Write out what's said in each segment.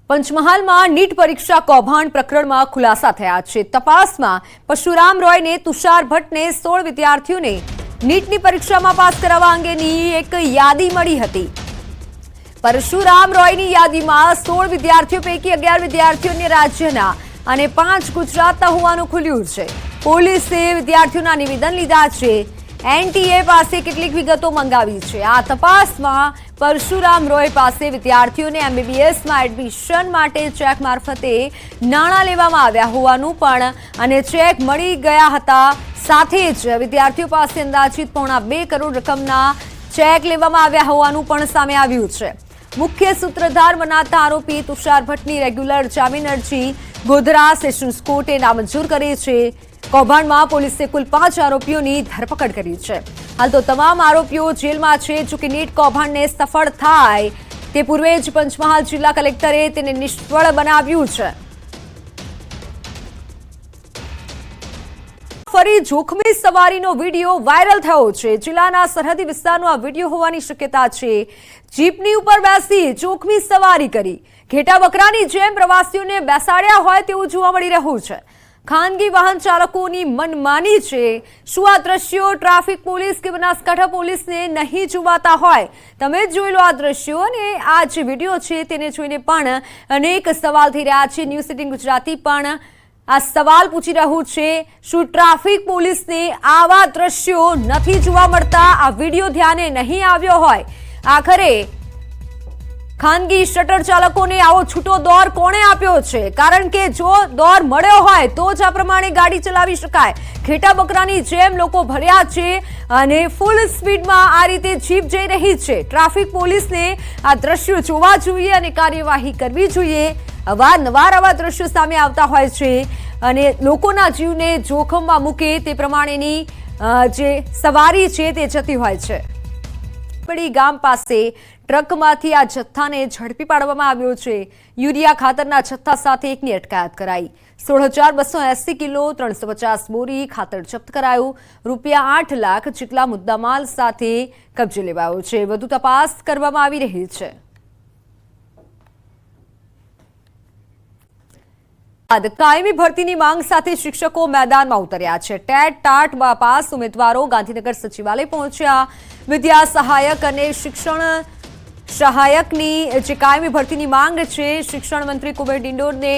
પંચમહાલમાં NEET પરીક્ષા કૌભાંડ પ્રકરણમાં ખુલાસા થયા છે। તપાસમાં પરશુરામ રોયને તુષાર ભટ્ટને 16 વિદ્યાર્થીઓને નીટની પરીક્ષામાં પાસ કરાવવા અંગેની એક યાદી મળી હતી। પરશુરામ રોયની યાદીમાં 16 વિદ્યાર્થીઓ પૈકી 11 વિદ્યાર્થીઓને રાજ્યના અને 5 ગુજરાતના હોવાનું ખુલ્યું છે। પોલીસે વિદ્યાર્થીઓના નિવેદન લીધા છે। એનટીએ પાસે કેટલીક વિગતો મંગાવી છે। આ તપાસમાં પરશુરામ રોય પાસે વિદ્યાર્થીઓને એમબીબીએસમાં એડમિશન માટે ચેક મારફતે નાણાં લેવામાં આવ્યા હોવાનું પણ અને ચેક મળી ગયા હતા। સાથે જ વિદ્યાર્થીઓ પાસે અંદાજિત £2 કરોડ રકમના ચેક લેવામાં આવ્યા હોવાનું પણ સામે આવ્યું છે। મુખ્ય સૂત્રધાર મનાતા આરોપી તુષાર ભટ્ટની રેગ્યુલર જામીન અરજી ગોધરા સેશન્સ કોર્ટે નામંજૂર કરી છે। કૌભાંડમાં પોલીસે કુલ 5 આરોપીઓની ધરપકડ કરી છે। હાલ તો તમામ આરોપીઓ જેલમાં છે। જો કે નીટ કૌભાંડને સફળ થાય તે પૂર્વે જ પંચમહાલ જિલ્લા કલેક્ટરે તેને નિષ્ફળ બનાવ્યું છે। ફરી જોખમી સવારીનો વિડીયો વાયરલ થયો છે। જિલ્લાના સરહદી વિસ્તારનો આ વિડીયો હોવાની શક્યતા છે। જીપની ઉપર બેસી જોખમી સવારી કરી ઘેટા બકરાની જેમ પ્રવાસીઓને બેસાડ્યા હોય તેવું જોવા મળી રહ્યું છે। ખાનગી વાહન ચાલકોની મનમાની છે। શું આ દ્રશ્યો ટ્રાફિક પોલીસ કે બનાસકાંઠા પોલીસને નહીં જોવાતા હોય? તમે જોઈ લો આ દ્રશ્યો અને આ જે વિડીયો છે તેને જોઈને પણ અનેક સવાલ થઈ રહ્યા છે। ન્યૂઝ 18 ગુજરાતી પણ આ સવાલ પૂછી રહ્યું છે, શું ટ્રાફિક પોલીસને આવા દ્રશ્યો નથી જોવા મળતા? આ વિડીયો ધ્યાને નહીં આવ્યો હોય? આખરે ખાનગી શટર ચાલકોને આવો છૂટો દોર કોણે આપ્યો છે? કારણ કે જો દોર મળ્યો હોય તો જ આ પ્રમાણે ગાડી ચલાવી શકાય। ઘેટા બકરાની જેમ લોકો ભર્યા છે અને ફૂલ સ્પીડમાં આ રીતે જીપ જઈ રહી છે। ટ્રાફિક પોલીસને આ દ્રશ્યો જોવા જોઈએ અને કાર્યવાહી કરવી જોઈએ। અવારનવાર આવા દ્રશ્યો સામે આવતા હોય છે અને લોકોના જીવને જોખમમાં મૂકે તે પ્રમાણેની જે સવારી છે તે જતી હોય છે। પડી ગામ પાસે ટ્રકમાંથી આ જથ્થાને ઝડપી પાડવામાં આવ્યો છે। યુરિયા ખાતરના જથ્થા સાથે એકની અટકાયત કરાઈ। 16,280 કિલો 350 બોરી ખાતર જપ્ત કરાયું। ₹8 લાખ જેટલા મુદ્દામાલ સાથે કબજે લેવાયો છે। વધુ તપાસ કરવામાં આવી રહી છે। કાયમી ભરતીની માંગ સાથે શિક્ષકો મેદાનમાં ઉતર્યા છે। ટેટ ટાટ પાસ ઉમેદવારો ગાંધીનગર સચિવાલય પહોંચ્યા। વિદ્યા સહાયક અને શિક્ષણ સહાયકની જે કાયમી ભરતીની માંગ છે શિક્ષણ મંત્રી કુબેર ડિંડોરને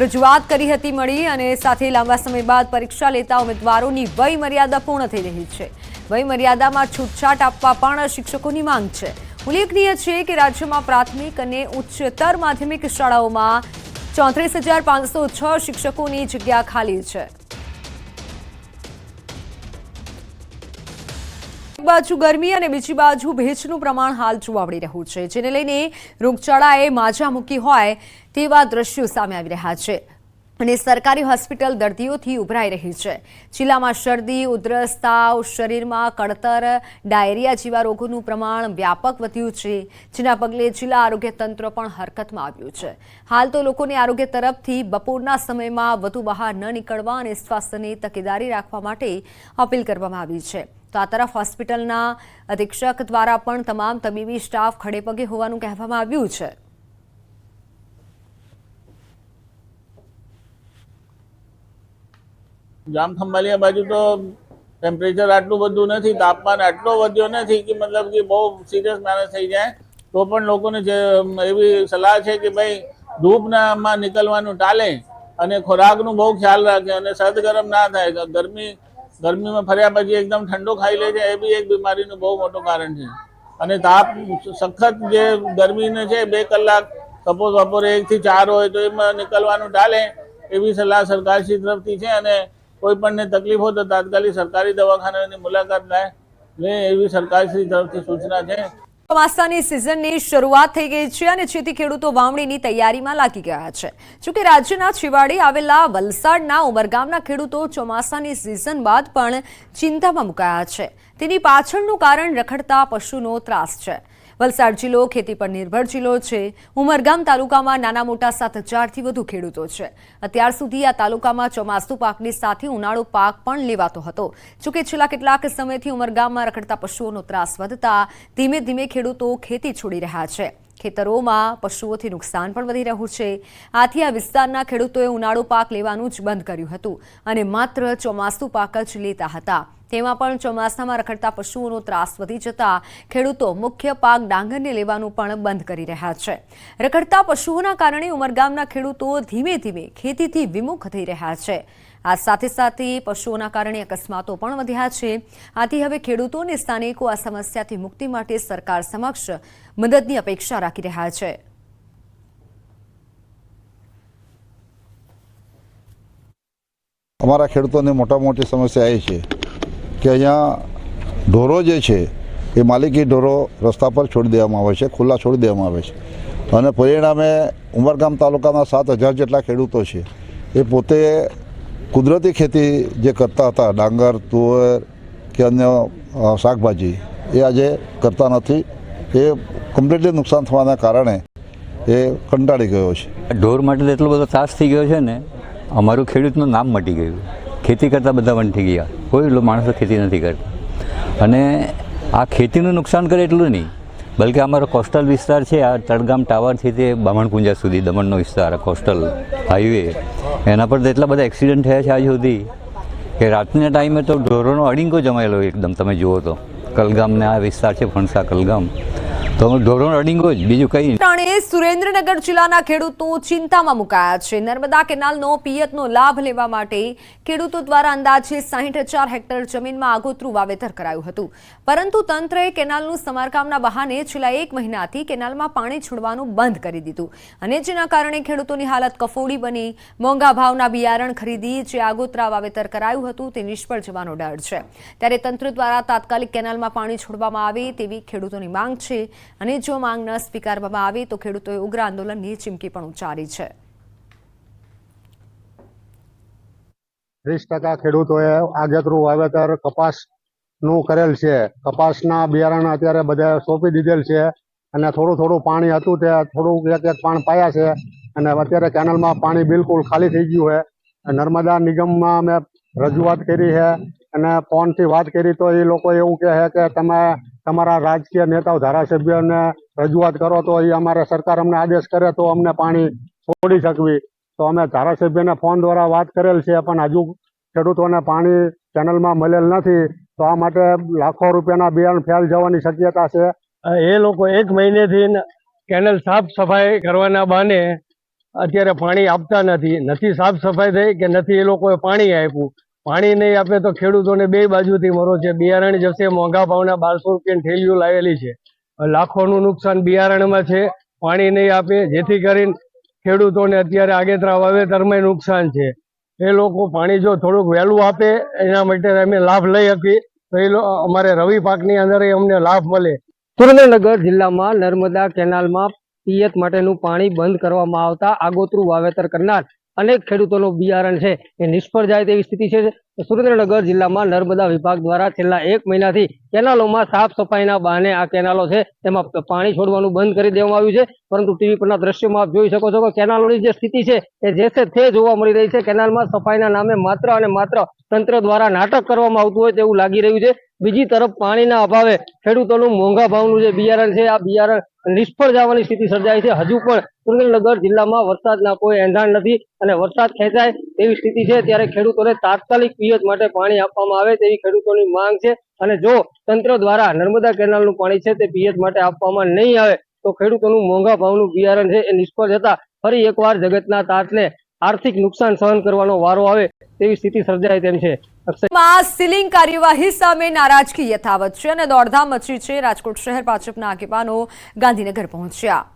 રજૂઆત કરી હતી મળી અને સાથે લાંબા સમય બાદ પરીક્ષા લેતા ઉમેદવારોની વય મર્યાદા પૂર્ણ થઈ રહી છે। વય મર્યાદામાં છૂટછાટ આપવા પણ શિક્ષકોની માંગ છે। ઉલ્લેખનીય છે કે રાજ્યમાં પ્રાથમિક અને ઉચ્ચતર માધ્યમિક શાળાઓમાં 34,506 શિક્ષકોની જગ્યા ખાલી છે। એક બાજુ ગરમી અને બીજી બાજુ ભેજનું પ્રમાણ હાલ જોવા મળી રહ્યું છે, જેને લઈને રોગચાળાએ માજા મૂકી હોય તેવા દ્રશ્યો સામે આવી રહ્યા છે અને સરકારી હોસ્પિટલ દર્દીઓથી ઉભરાઈ રહી છે। જિલ્લામાં શરદી, ઉધરસ, તાવ, શરીરમાં કળતર, ડાયરિયા જેવા રોગોનું પ્રમાણ વ્યાપક વધ્યું છે, જેના પગલે જિલ્લા આરોગ્ય તંત્ર પણ હરકતમાં આવ્યું છે। હાલ તો લોકોને આરોગ્ય તરફથી બપોરના સમયમાં વધુ બહાર ન નીકળવા અને સ્વાસ્થ્યની તકેદારી રાખવા માટે અપીલ કરવામાં આવી છે। તો આ તરફ હોસ્પિટલના અધિક્ષક દ્વારા પણ તમામ તબીબી સ્ટાફ ખડેપગે હોવાનું કહેવામાં આવ્યું છે। જામખંભાળિયા બાજુ તો ટેમ્પરેચર આટલું બધું નથી, તાપમાન આટલો વધ્યો નથી કે મતલબ કે બહુ સિરિયસ મેનેજ થઈ જાય। તો પણ લોકોને એવી સલાહ છે કે ભાઈ ધૂપમાં નીકળવાનું ટાળે અને ખોરાકનું બહુ ખ્યાલ રાખે અને સર્દ ગરમ ના થાય। ગરમીમાં ફર્યા પછી એકદમ ઠંડો ખાઈ લે છે, એ બી એક બીમારીનું બહુ મોટું કારણ છે। અને તાપ સખત જે ગરમીને છે 2 કલાક સપોઝ બપોરે 1 થી 4 હોય તો એમાં નીકળવાનું ટાળે એવી સલાહ સરકારશ્રી તરફથી છે। અને કોઈ પણને તકલીફ હોય તો તાત્કાલિક સરકારી દવાખાનાની મુલાકાત લે એવી સરકારશ્રી તરફથી સૂચના છે। ચોમાસાની સિઝનની શરૂઆત થઈ ગઈ છે અને જેથી ખેડૂતો વાવણીની તૈયારીમાં લાગી ગયા છે। જોકે રાજ્યના છેવાડે આવેલા વલસાડના ઉમરગામના ખેડૂતો ચોમાસાની સિઝન બાદ પણ ચિંતામાં મુકાયા છે। તેની પાછળનું કારણ રખડતા પશુનો ત્રાસ છે। વલસાડ જિલ્લો ખેતી પર નિર્ભર જિલ્લો છે। ઉમરગામ તાલુકામાં નાના મોટા 7,000થી વધુ ખેડૂતો છે। અત્યાર સુધી આ તાલુકામાં ચોમાસુ પાકની સાથે ઉનાળુ પાક પણ લેવાતો હતો। જોકે છેલ્લા કેટલાક સમયથી ઉમરગામમાં રખડતા પશુઓનો ત્રાસ વધતા ધીમે ધીમે ખેડૂતો ખેતી છોડી રહ્યા છે। ખેતરોમાં પશુઓથી નુકસાન પણ વધી રહ્યું છે। આથી આ વિસ્તારના ખેડૂતોએ ઉનાળુ પાક લેવાનું જ બંધ કર્યું હતું અને માત્ર ચોમાસું પાક જ લેતા હતા। તેમાં પણ ચોમાસામાં રખડતા પશુઓનો ત્રાસ વધી જતા ખેડૂતો મુખ્ય પાક ડાંગરને લેવાનું પણ બંધ કરી રહ્યા છે। રખડતા પશુઓના કારણે ઉમરગામના ખેડૂતો ધીમે ધીમે ખેતીથી વિમુખ થઈ રહ્યા છે। આ સાથે સાથે પશુઓના કારણે અકસ્માતો પણ વધ્યા છે। આથી હવે ખેડૂતો અને સ્થાનિકો આ સમસ્યાથી મુક્તિ માટે સરકાર સમક્ષ મદદની અપેક્ષા રાખી રહ્યા છે। અમારા ખેડૂતોને મોટી સમસ્યા એ છે કે અહીંયા ઢોરો જે છે એ માલિકી ઢોરો રસ્તા પર છોડી દેવામાં આવે છે, ખુલ્લા છોડી દેવામાં આવે છે અને પરિણામે ઉમરગામ તાલુકાના 7,000 જેટલા ખેડૂતો છે એ પોતે કુદરતી ખેતી જે કરતા હતા, ડાંગર, તુવેર કે અન્ય શાકભાજી, એ આજે કરતા નથી। એ કમ્પ્લીટલી નુકસાન થવાના કારણે એ કંટાળી ગયો છે। ઢોર માટે એટલો બધો ત્રાસ થઈ ગયો છે ને, અમારું ખેડૂતનું નામ મટી ગયું। ખેતી કરતાં બધા બંધ થઈ ગયા, કોઈ માણસો ખેતી નથી કરતા અને આ ખેતીનું નુકસાન કરે એટલું નહીં, બલકે અમારો કોસ્ટલ વિસ્તાર છે, આ તળગામ ટાવરથી તે બામણપુંજા સુધી દમણનો વિસ્તાર, કોસ્ટલ હાઈવે, એના પર તો એટલા બધા એક્સિડન્ટ થયા છે આજ સુધી કે રાતના ટાઈમે તો ઢોરોનો અડીંગો જમાયેલો એકદમ। તમે જુઓ તો કલગામને આ વિસ્તાર છે, ફણસા કલગામ, તો ઢોરોનો અડીંગો જ, બીજું કંઈ નહીં। સુરેન્દ્રનગર જિલ્લાના ખેડૂતો ચિંતામાં મુકાયા છે। નર્મદા કેનાલનો પિયતનો લાભ લેવા માટે ખેડૂતો દ્વારા અંદાજે 60,000 હેક્ટર જમીનમાં આગોતરું વાવેતર કરાયું હતું, પરંતુ તંત્રએ કેનાલનું સમારકામના બહાને છેલ્લા 1 મહિનાથી કેનાલમાં પાણી છોડવાનું બંધ કરી દીધું અને જેના કારણે ખેડૂતોની હાલત કફોડી બની। મોંઘા ભાવના બિયારણ ખરીદી જે આગોતરા વાવેતર કરાયું હતું તે નિષ્ફળ જવાનો ડર છે, ત્યારે તંત્ર દ્વારા તાત્કાલિક કેનાલમાં પાણી છોડવામાં આવે તેવી ખેડૂતોની માંગ છે અને જો માંગ ન સ્વીકારવામાં આવે તો ખેડૂતોએ ઉગ્ર આંદોલનની ચીમકી પણ ઉચ્ચારી છે। 30% ખેડૂતોએ આગેતરું વાવેતર કપાસનું કરેલ છે। કપાસના બિયારણ અત્યારે બધા સોંપી દીધેલ છે અને થોડું પાણી હતું તે થોડું એક પાણ પાયા છે અને અત્યારે કેનાલમાં પાણી બિલકુલ ખાલી થઈ ગયું છે। નર્મદા નિગમમાં અમે રજૂઆત કરી છે અને ફોનથી વાત કરી તો એ લોકો એવું કહે છે કે તમે તમારા રાજકીય નેતાઓ, ધારાસભ્યોને રજૂઆત કરો તો એ અમારે સરકાર અમને આદેશ કરે તો અમને પાણી છોડી શકવી। તો અમે ધારાસભ્યને ફોન દ્વારા વાત કરેલ છે પણ હજુ ખેડૂતોને પાણી કેનલમાં મળેલ નથી, તો આ માટે લાખો રૂપિયાના બિયારણ ફેલ જવાની શક્યતા છે। એ લોકો 1 મહિનેથી કેનલ સાફ સફાઈ કરવાના બહાને અત્યારે પાણી આપતા નથી સાફ સફાઈ થઈ કે નથી એ લોકોએ પાણી આપ્યું। પાણી નહીં આપે તો ખેડૂતોને બે બાજુથી મરો છે। બિયારણ જશે, મોંઘા ભાવના 1200 રૂપિયાની થેલીઓ લાવેલી છે, લાખોનું નુકસાન બિયારણમાં છે। પાણી નહીં આપે જેથી કરીને ખેડૂતોને અત્યારે આગેતરા વાવેતરમાં નુકસાન છે। એ લોકો પાણી જો થોડુંક વહેલું આપે એના માટે અમે લાભ લઈ શકીએ તો એ અમારે રવિ પાકની અંદર અમને લાભ મળે। સુરેન્દ્રનગર જિલ્લામાં નર્મદા કેનાલમાં પિયત માટેનું પાણી બંધ કરવામાં આવતા આગોતરું વાવેતર કરનાર અનેક ખેડૂતોનું બિયારણ છે એ નિષ્ફળ જાય તેવી સ્થિતિ છે। સુરેન્દ્રનગર જિલ્લામાં નર્મદા વિભાગ દ્વારા છેલ્લા 1 મહિનાથી કેનાલોમાં સાફ સફાઈના બહાને આ કેનાલો છે તેમાં પાણી છોડવાનું બંધ કરી દેવામાં આવ્યું છે, પરંતુ ટીવી પરના દ્રશ્યોમાં આપ જોઈ શકો છો કે કેનાલોની જે સ્થિતિ છે એ જે છે તે જોવા મળી રહી છે। કેનાલમાં સફાઈના નામે માત્ર અને માત્ર તંત્ર દ્વારા નાટક કરવામાં આવતું હોય તેવું લાગી રહ્યું છે। બીજી તરફ પાણીના અભાવે ખેડૂતોનું મોંઘા ભાવનું જે બિયારણ છે આ બિયારણ નિષ્ફળ જવાની સ્થિતિ સર્જાઈ છે। હજુ પણ સુરેન્દ્રનગર જિલ્લામાં વરસાદના કોઈ એંધાણ નથી અને વરસાદ ખેંચાય તેવી સ્થિતિ છે, ત્યારે ખેડૂતોને તાત્કાલિક પિયત માટે પાણી આપવામાં આવે તેવી ખેડૂતોની માંગ છે અને જો તંત્ર દ્વારા નર્મદા કેનાલનું પાણી છે તે પિયત માટે આપવામાં નહીં આવે તો ખેડૂતોનું મોંઘા ભાવનું બિયારણ છે એ નિષ્ફળ જતા ફરી એકવાર જગતના તાતને આર્થિક નુકસાન સહન કરવાનો વારો આવે તેવી સ્થિતિ સર્જાય તેમ છે। સીલિંગ કાર્યવાહી સામે નારાજગી યથાવત છે અને દોડધામ મચી છે। રાજકોટ શહેર ભાજપના આગેવાનો ગાંધીનગર પહોંચ્યા।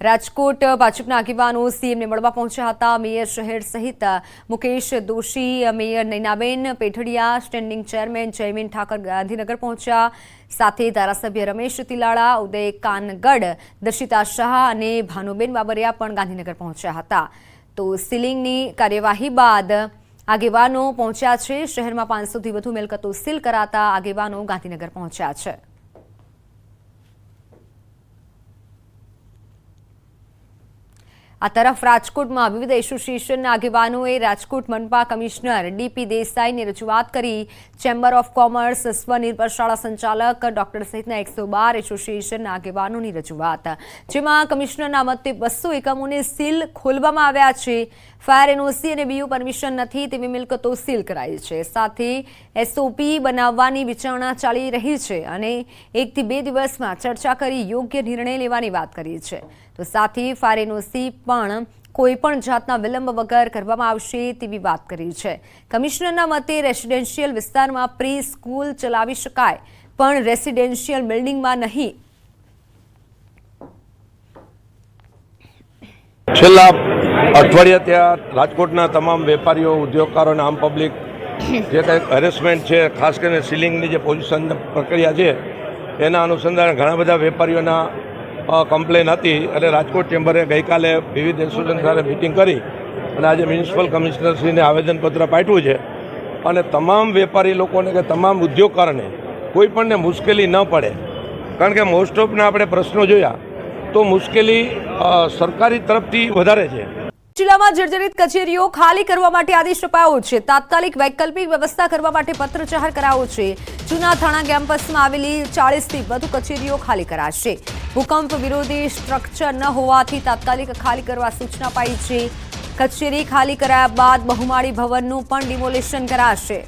રાજકોટ ભાજપના આગેવાનો સીએમને મળવા પહોંચ્યા હતા। મેયર શહેર સહિત Mukesh Doshi, mayor Nainaben Pethadiya, standing chairman Jaymin Thakar Gandhinagar પહોંચ્યા, સાથે ધારાસભ્ય રમેશ તિલાડા, ઉદય કાનગડ, દર્શિતા શાહ અને ભાનુબેન બાબરિયા પણ ગાંધીનગર પહોંચ્યા હતા। તો સીલિંગની કાર્યવાહી બાદ આગેવાનો પહોંચ્યા છે। શહેરમાં 500થી વધુ મિલકતો સીલ કરાતા આગેવાનો ગાંધીનગર પહોંચ્યા છે। આ તરફ રાજકોટમાં વિવિધ એસોસિએશનના આગેવાનોએ રાજકોટ મનપા કમિશનર ડીપી દેસાઈને રજૂઆત કરી. ચેમ્બર ઓફ કોમર્સ, સ્વનિર્ભર શાળા સંચાલક ડોક્ટર સહિતના 112 એસોસિએશનના આગેવાનોની રજૂઆત, જેમાં કમિશનરના મતે 200 એકમોને સીલ ખોલવામાં આવ્યા છે. ફાયર એનઓસી અને બીયુ પરમિશન નથી તેવી મિલકતો સીલ કરાઈ છે. સાથે એસઓપી બનાવવાની વિચારણા ચાલી રહી છે અને 1 થી 2 દિવસમાં ચર્ચા કરી યોગ્ય નિર્ણય લેવાની વાત કરી છે. તો સાથે ફાયર એનઓસી પણ કોઈપણ જાતના વિલંબ વગર કરવામાં આવશે તેવી વાત કરી છે. કમિશનરના મતે રેસિડેન્શિયલ વિસ્તારમાં પ્રી સ્કૂલ ચલાવી શકાય, પણ રેસિડેન્શિયલ બિલ્ડિંગમાં નહીં. છેલ્લા અઠવાડિયા ત્યાં રાજકોટના તમામ વેપારીઓ, ઉદ્યોગકારો અને આમ પબ્લિક જે કંઈક હેરેસમેન્ટ છે, ખાસ કરીને સીલિંગની જે પોઝિશન પ્રક્રિયા છે એના અનુસંધાને ઘણા બધા વેપારીઓના કમ્પ્લેન હતી અને રાજકોટ ચેમ્બરે ગઈકાલે વિવિધ એસોસિએશન સાથે મિટિંગ કરી અને આજે મ્યુનિસિપલ કમિશનરશ્રીને આવેદનપત્ર પાઠવ્યું છે અને તમામ વેપારી લોકોને કે તમામ ઉદ્યોગકારોને કોઈ પણને મુશ્કેલી ન પડે, કારણ કે મોસ્ટ ઓફના આપણે પ્રશ્નો જોયા તો મુશ્કેલી સરકારી તરફથી વધારે છે. જિલ્લામાં જર્જરિત કચેરીઓ ખાલી કરવા માટે આદેશ અપાયો છે. તાત્કાલિક વૈકલ્પિક વ્યવસ્થા કરવા માટે પત્ર જાહેર કરાયો છે. જૂના થાણા કેમ્પસમાં આવેલી 40થી વધુ કચેરીઓ ખાલી કરાશે. ભૂકંપ વિરોધી સ્ટ્રક્ચર ન હોવાથી તાત્કાલિક ખાલી કરવા સૂચના અપાઈ છે. કચેરી ખાલી કરાયા બાદ બહુમાળી ભવનનું પણ ડિમોલિશન કરાશે.